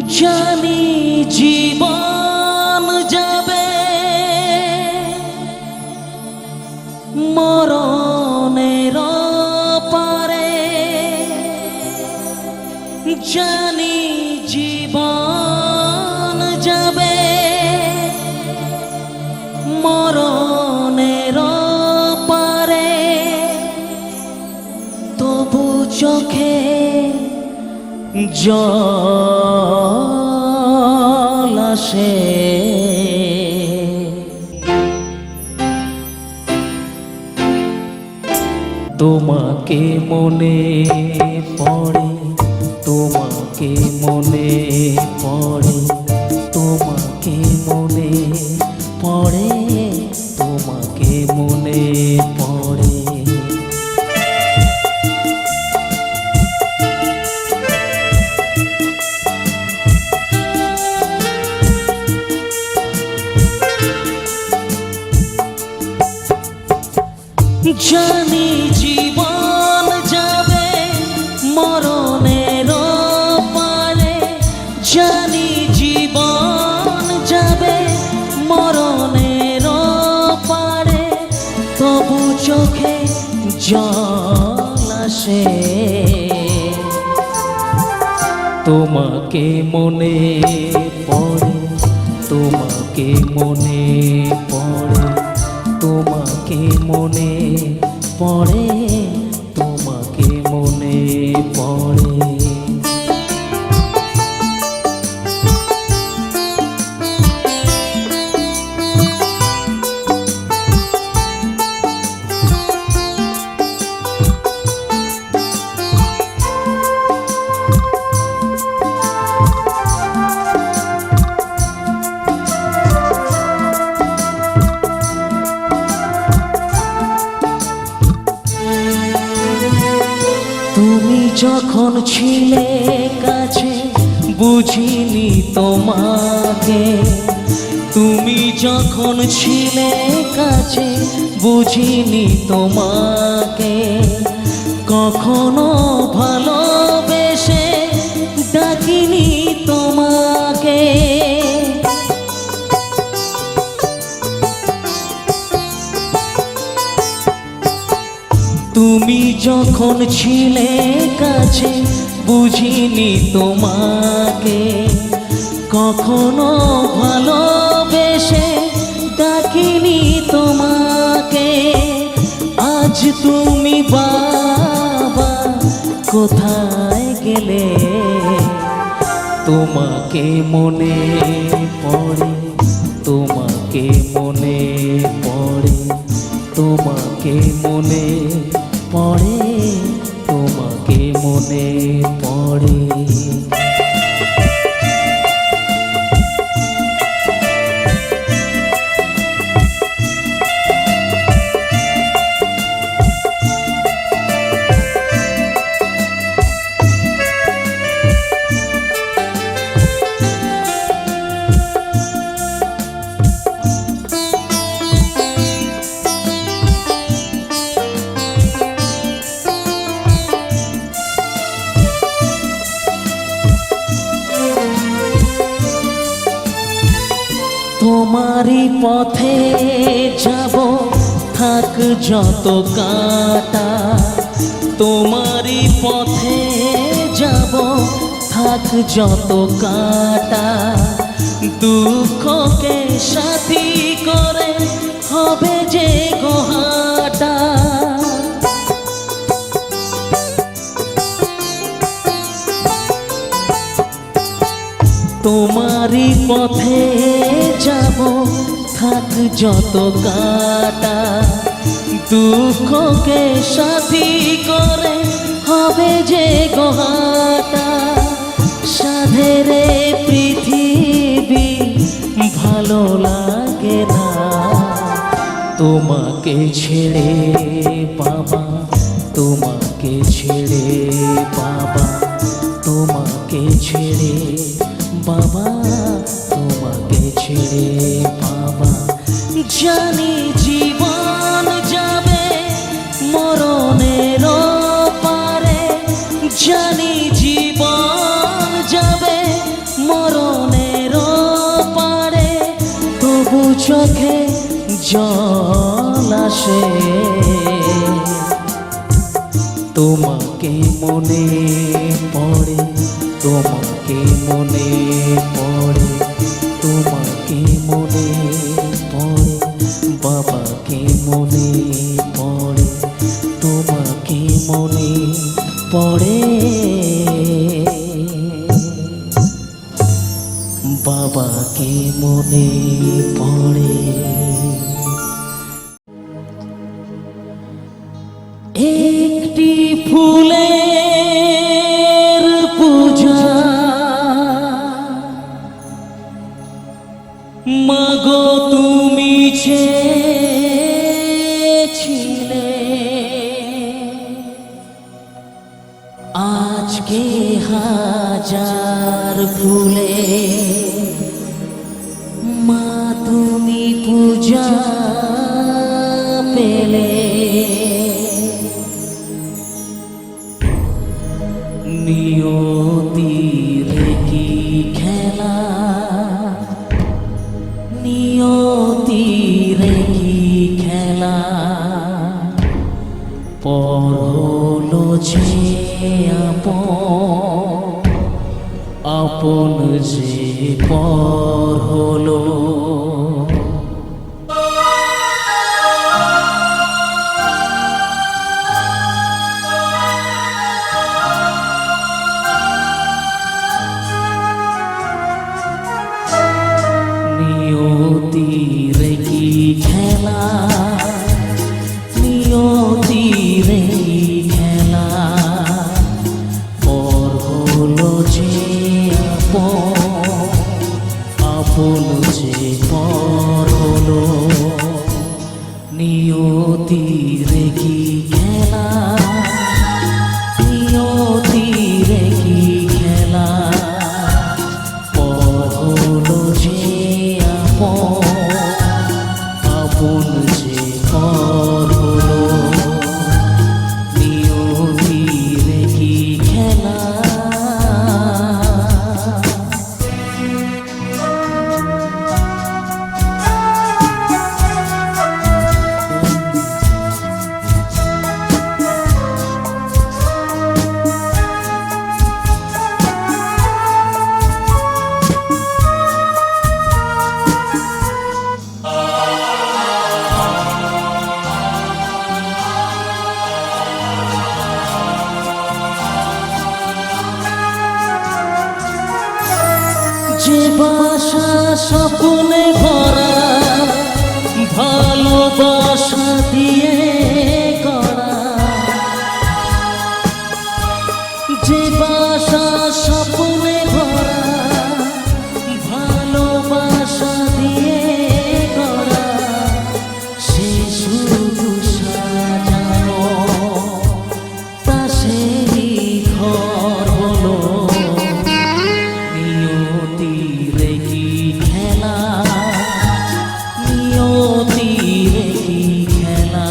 জানি জীবন যাবে মরণের পারে, জানি জীবন যাবে মরণের পারে, তবু চোখে জল আসে। তোমাকে মনে পড়ে, তোমাকে মনে পড়ে, তোমাকে মনে পড়ে, তোমাকে মনে পড়ে। জানি জীবন যাবে মরণের পারে, জানি জীবন যাবে মরণের পারে, তবু চোখে জল আসে। তোমাকে মনে পড়ে, তোমাকে মনে পড়ে, তোমাকে মনে পড়ে, তোমাকে মনে পড়ে। তুমি যখন ছিলে কাছে বুঝিনি তোমাকে, তুমি যখন ছিলে কাছে বুঝিনি তোমাকে, কখনো ভালোবেসে ডাকিনি তোমাকে। তুমি যখন ছিলে কাছে বুঝিনি তোমাকে, কখনো ভালোবেসে ডাকিনি তোমাকে। আজ তুমি বাবা কোথায় গেলে, তোমাকে মনে পড়ে, তোমাকে মনে পড়ে, তোমাকে মনে পড়ে, তোমাকে মনে পড়ে। তোমারই পথে যাব থাক যত কাঁটা, তোমারই পথে যাব থাক যত কাঁটা, দুঃখকে সাথী করে হবে যে গোহাটা। তোমারই পথে যাব থাক যত কাঁটা, দুঃখকে সাথী করে হবে যে গোহাটা। সাধের পৃথিবী ভালো লাগে না, তোমাকে ছেড়ে বাবা, তোমাকে ছেড়ে বাবা, তোমাকে ছেড়ে বাবা, তোমাকে ছেড়ে বাবা। জানি জীবন যাবে মরণের পারে, জানি জীবন যাবে চোখে জল আসে, তোমাকে মনে পড়ে, তোমাকে মনে পড়ে, তোমাকে মনে পড়ে, বাবাকে মনে পড়ে, তোমাকে মনে পড়ে, বাবাকে মনে পড়ে। একটি ফুলের পূজা মাগো তুমি চেয়েছিলে, আজকে হাজার ফুলে মা তুমি পূজা পেলে। নিয়তির কি খেলা, নিয়তির কি খেলা, পর হলো যে আপন যে পর হলো। নিয়তির কি খেলা, নিয়তির কি খেলা, পর হলো যে আপন যে পর হলো। নিয়তির কি খেলা, নিয়তির কি খেলা, পর হলো যে আপন যে পর হলো। নিয়তির কি খেলা। যে বাসা স্বপ্নে ভরা, ভালোবাসা দিয়ে করা, যে বাসা স্বপ্নে ভরা, ভালোবাসা দিয়ে করা, সে শুধু সাজানো তা সেই ঘর হলো। নিয়তির কি খেলা, নিয়তির কি খেলা,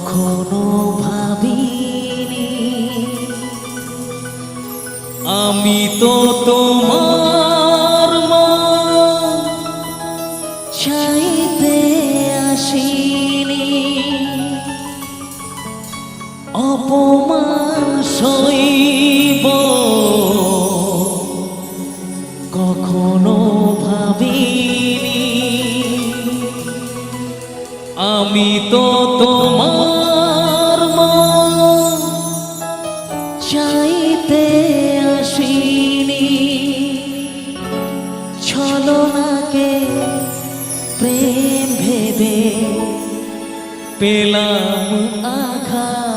কখনো ভাবিনি আমি তো তোমার মন চাইতে আসিনি অপমান সইব কখনো ভাবিনি আমি তো তোমার মন চাইতে আসিনি ছলনাকে প্রেম ভেবে পেলাম আঘাত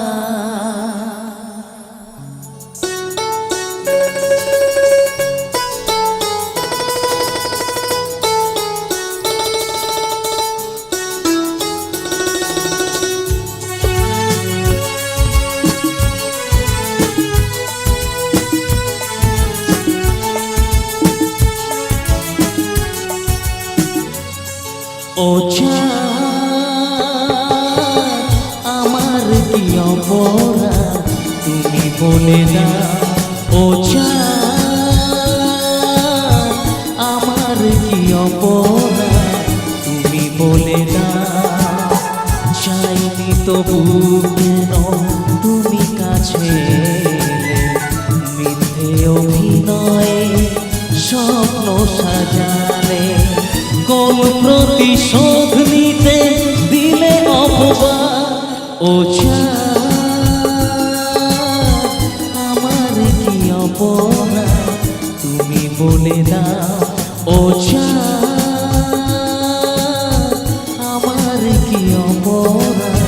ও আমার কি অপরাধ তুমি বলে না ও আমার কি অপরাধ তুমি বলে না চাইনি তবু কেন তুমি কাছে মিথ্যে অভিনয়ে স্বপ্ন সাজালে কোন প্রতিশোধ নিতে দিলে অপবাদ ও আমার কি অপরাধ তুমি বলে দাও ও আমার কি অপরাধ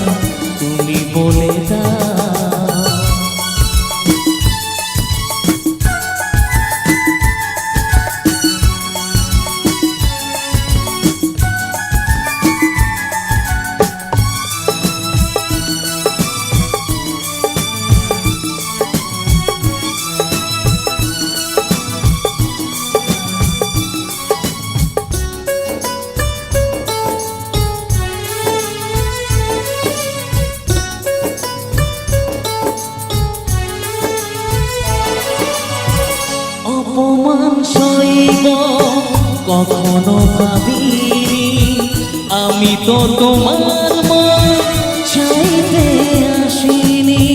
তুমি বলে দাও অপমান সইব কখনো ভাবিনি আমি তো তোমার মন চাইতে আসিনি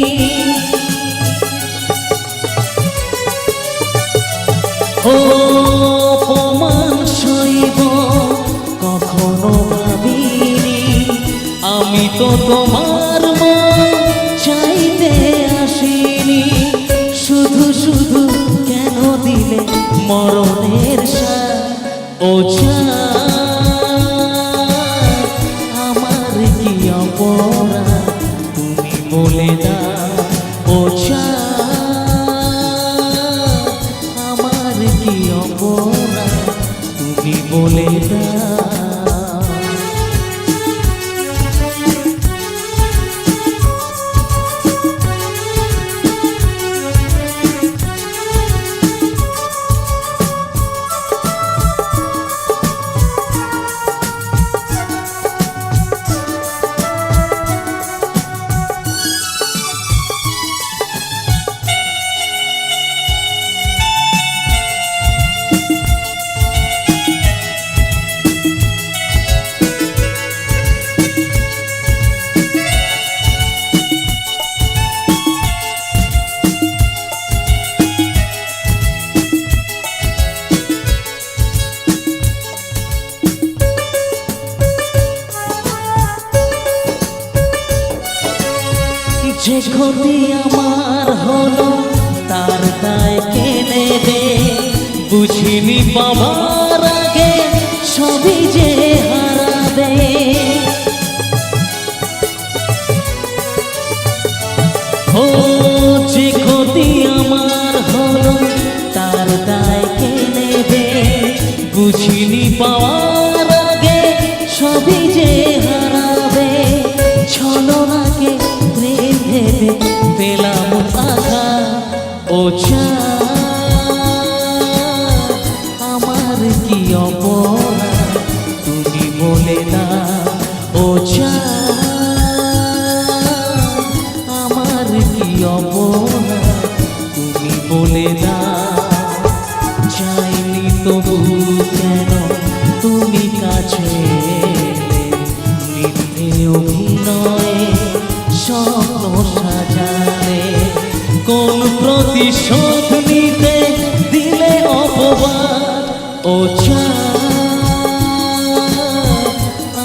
ও অপমান সইব কখনো ভাবিনি আমি তো তোমার মন চাইতে আসিনি শুধু শুধু কেন দিলে মরণের সাথ ও আমার কি অপরাধ তুমি বলে দাও ও আমার কি অপরাধ তুমি বলে দাও যে ক্ষতি আমার হলো তার দায় কে নেবে বুঝিনি পাওয়ার আগে সবই যে হারাবে ও যে ক্ষতি আমার হলো তার দায় কে নেবে বুঝিনি পাওয়ার আগে সবই যে হারাবে ছলনাকে প্রেম ভেবে পেলাম আঘাত ও আমার কি অপরাধ তুমি বলে দাও ও স্বপ্ন সাজালে কোন প্রতিশোধ নিতে দিলে অপবাদ ও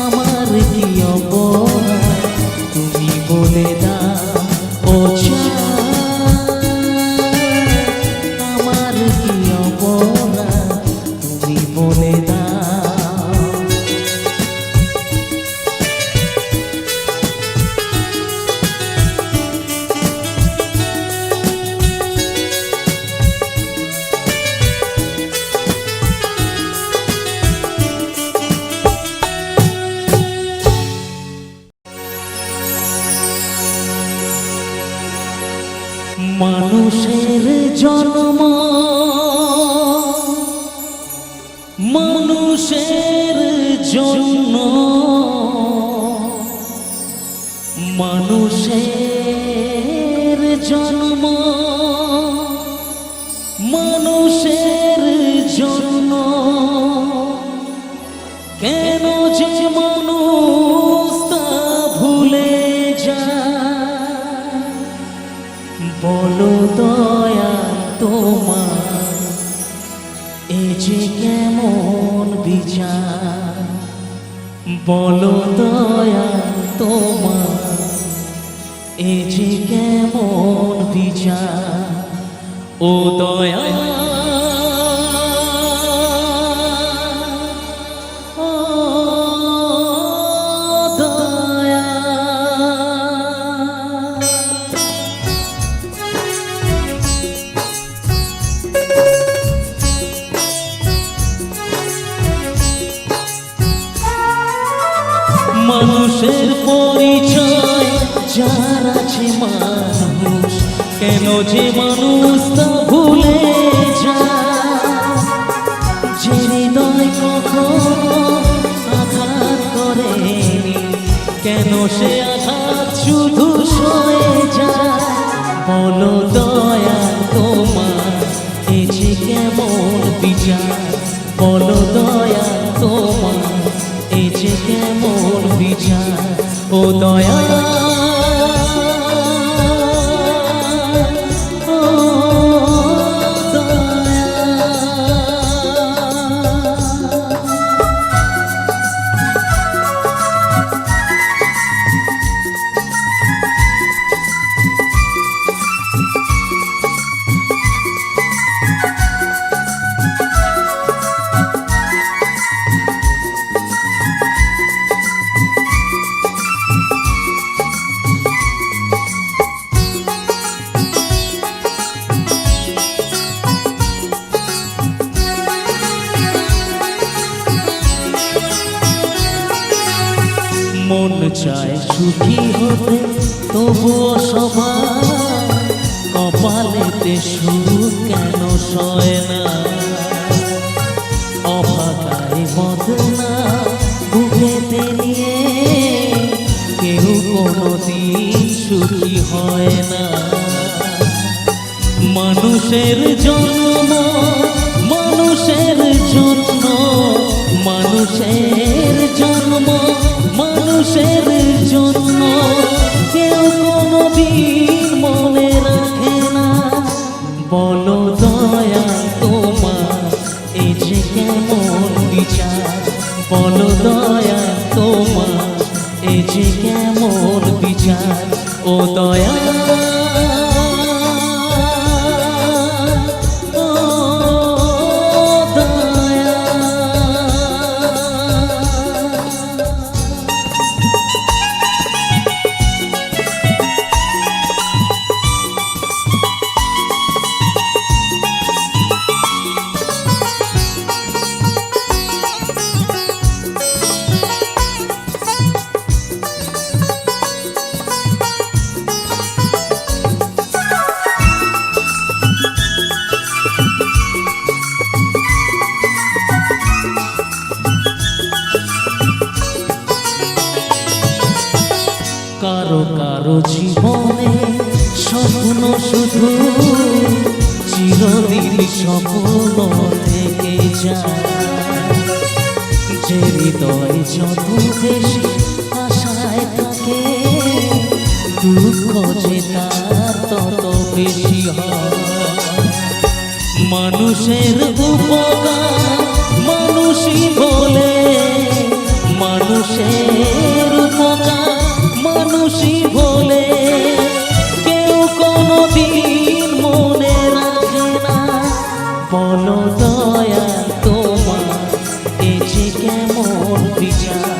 আমার কি অপরাধ তুমি বলে দাও ও আমার কি অপরাধ তুমি বলে দাও। মানুষের জন্ম মানুষের জন্য মানুষের জন্ম মানুষের জন্য কেন যে মানুষ তা ভুলে যায় বলো দয়া তোমার এ যে কেমন বিচার বলো দয়া তোমার এ যে কেমন বিচার ও দয়া ও দয়া। মানুষের পরিচয় যার আছে মানুষ কেন যে মানুষ তা ভুলে যায় যে হৃদয় কখনো আঘাত করেনি কেন সে আঘাত শুধু সয়ে যায় বলো দয়া তোমার এ যে কেমন বিচার বলো দয়া তোমার এ যে কেমন বিচার ও দয়া ও দয়া। মন চায় সুখী হতে তবুও সবার কপালেতে সুখ কেন সয় না অভাগায় বদনা বুকেতে নিয়ে কেউ কোনোদিন সুখী হয় না মানুষের জন্ম মানুষের জন্য মানুষের জন্ম মানুষের জন্য কেউ কোনোদিন মনে রাখে না বলো দয়া তোমার এ যে কেমন বিচার বলো দয়া তোমার এ যে কেমন বিচার ও দয়া কারো কারো জীবনে স্বপ্ন শুধু চিরদিন স্বপ্ন থেকে যায় যে হৃদয় যত বেশি আশায় থাকে দুঃখ যে তার তত বেশি হয়। মানুষের উপকার মানুষই বলে, মানুষের উপকার মানুষই বলে, কেউ কোনোদিন মনে রাখে না। বলো দয়া তোমার এ যে কেমন বিচার,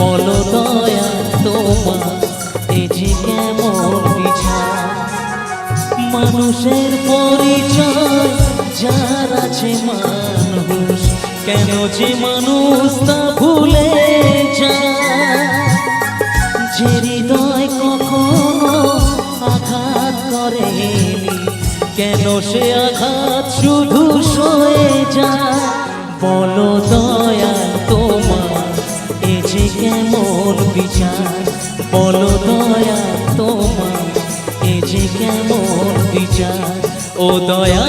বলো দয়া তোমার এ যে কেমন বিচার। মানুষের পরিচয় যার আছে মানুষ, কেন যে মানুষ তা ভুলে যায়। যে হৃদয় কখনো আঘাত করেনি, কেন সে আঘাত শুধু সয়ে যায়। বলো দয়া তোমার এ যে কেমন বিচার, বলো দয়া তোমার এ যে কেমন বিচার। ও দয়া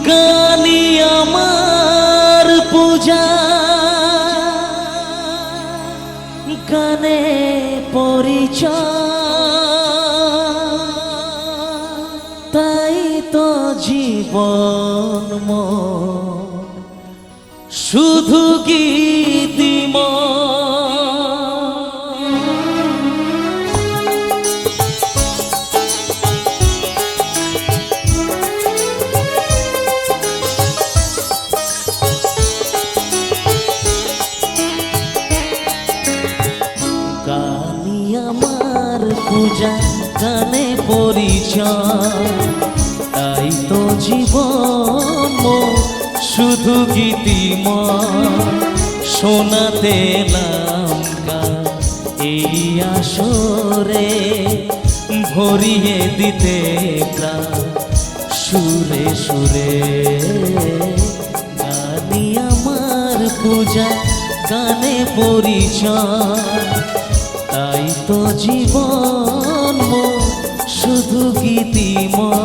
গানি আমার পূজা, গানে পরিচয়, তাই তো জীবন মন শুধু গীতিময়। পূজা গানে পরিচয়, তাই তো জীবন শুধু গীতিময়। শোনাতে এলাম গান এই আসরে, ভরিয়ে দিতে প্রাণ সুরে সুরে। গানি আমার পূজা গানে পরিচয়, তাই তো জীবন শুধু গীতিময়।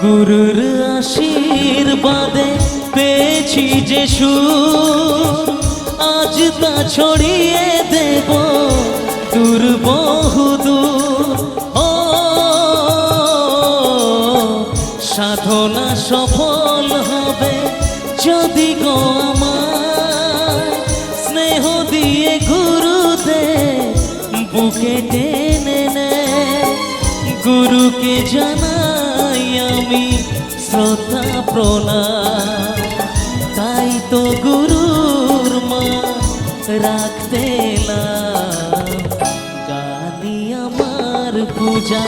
গুরুর আশীর্বাদে পেয়েছি যে সুর, আজ তা ছড়িয়ে দেব দূর বহুদূর। ও সাধনা সফল হবে যদি গো আমার, স্নেহ দিয়ে গুরুদেব বুকে টেনে নেয়। গুরুকে জানাই আমি শ্রদ্ধা প্রণাম, তাই তো গুরুর মা রাখতে এলাম। গানি আমার পূজা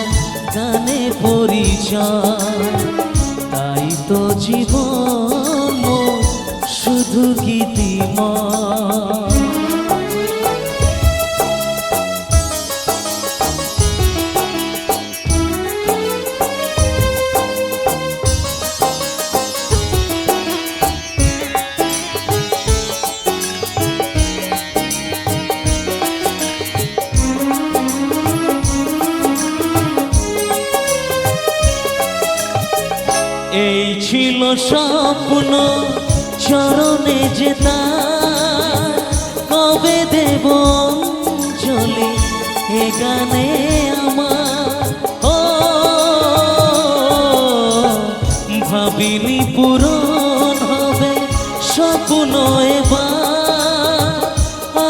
গানে পরিচয়, তাই তো জীবন শুধু গীতিময়। এই ছিল স্বপ্ন চরণে যেতা, কবে দেব অঞ্জলি এ গানে আমার। ও ভাবিনি পূরণ হবে স্বপ্ন এবার,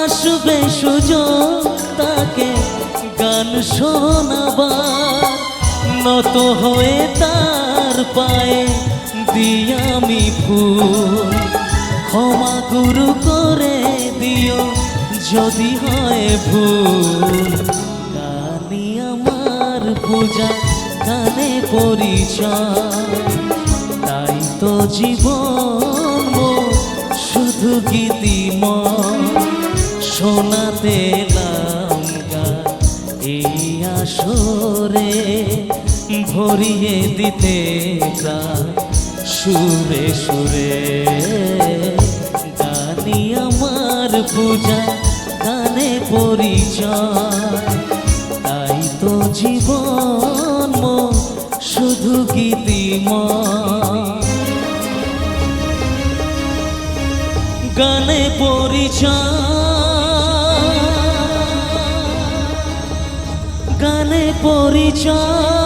আসবে সুযোগ তাকে গান শোনাবার নত হয়ে তার পায়ে দিয়া আমি ফুল ক্ষমা গুরু করে দিও যদি হয় ভুল গানি আমার পূজা গানে পরিচয় তাই তো জীবন মোর শুধু গীতিময় শোনাতে এলাম গান এই আসরে ভরিয়ে দিতে প্রাণ সুরে সুরে গানি আমার পূজা গানে পরিচয় তাই তো জীবন মোর শুধু গীতিময় গানে পরিচয় গানে পরিচয়